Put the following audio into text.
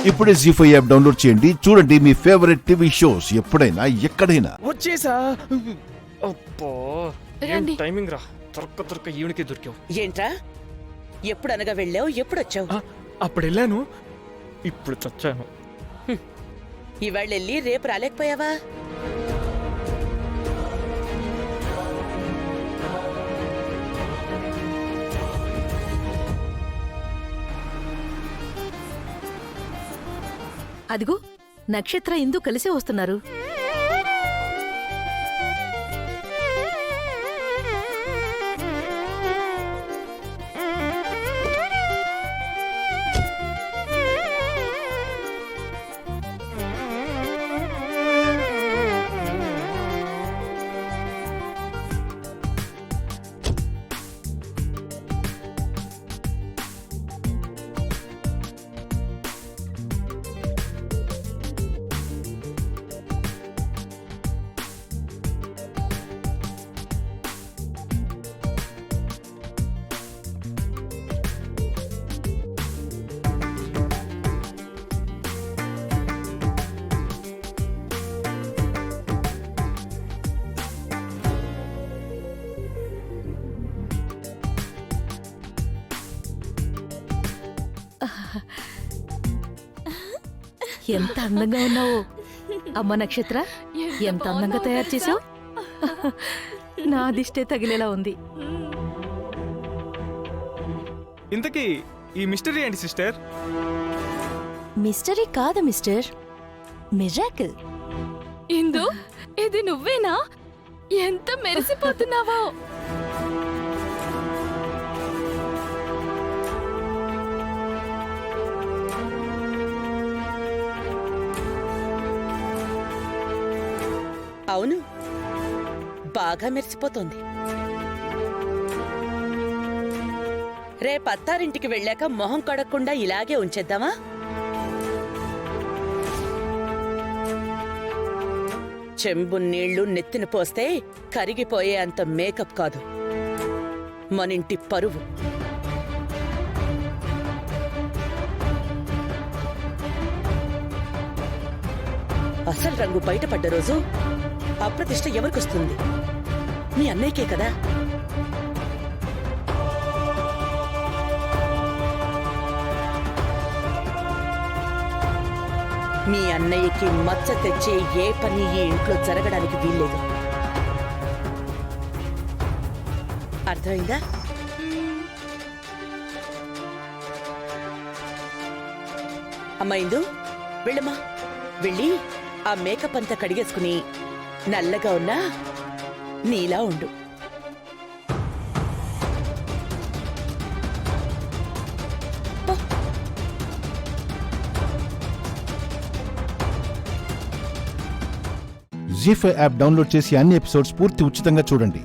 ఇప్పుడే జీ5 app download చేయండి. చూడండి మీ ఫేవరెట్ టీవీ షోస్ ఎప్పుడైనా ఎక్కడైనా. వచ్చేసా. అబ్బో ఏం టైమింగ్ రా. దొరక్క ఈవినికే దొరికావు. ఏంట్రా ఎప్పుడనగా వెళ్ళావు, ఎప్పుడొచ్చావు? అప్పుడు వెళ్ళాను, ఇప్పుడు చచ్చాను. ఇవాళ వెళ్ళి రేపు రాలేకపోయావా? అదిగో నక్షత్ర ఇందు కలిసే వస్తున్నారు. ఎంత అందంగా ఉన్నావు అమ్మ నక్షత్ర. ఎంత అందంగా తయారు చేసావు. నా దిష్టే తగిలేలా ఉంది. ఇంతకీ ఈ మిస్టరీ ఏంటి సిస్టర్? మిస్టరీ కాదు మిస్టర్, మిరాకిల్. ఇందు, ఇది నువ్వేనా? ఎంత మెరిసిపోతున్నావో. అవును, బాగా మెరిసిపోతోంది. రేపు అత్తారింటికి వెళ్ళాక మొహం కడక్కుండా ఇలాగే ఉంచేద్దామా? చెంబు నీళ్లు నెత్తిన పోస్తే కరిగిపోయే అంత మేకప్ కాదు, మనింటి పరువు. అసలు రంగు బయటపడ్డ రోజు అప్రతిష్ట ఎవరికొస్తుంది? మీ అన్నయ్యకే కదా. మీ అన్నయ్యకి మచ్చ తెచ్చే ఏ పని ఈ ఇంట్లో జరగడానికి వీల్లేదు. అర్థమైందా? అమ్మాయిందు, వెళ్ళమ్మా. వెళ్ళి ఆ మేకప్ అంతా కడిగేసుకుని నల్లగా ఉన్నా నీలా ఉండు. జీ5 యాప్ డౌన్లోడ్ చేసి అన్ని ఎపిసోడ్స్ పూర్తి ఉచితంగా చూడండి.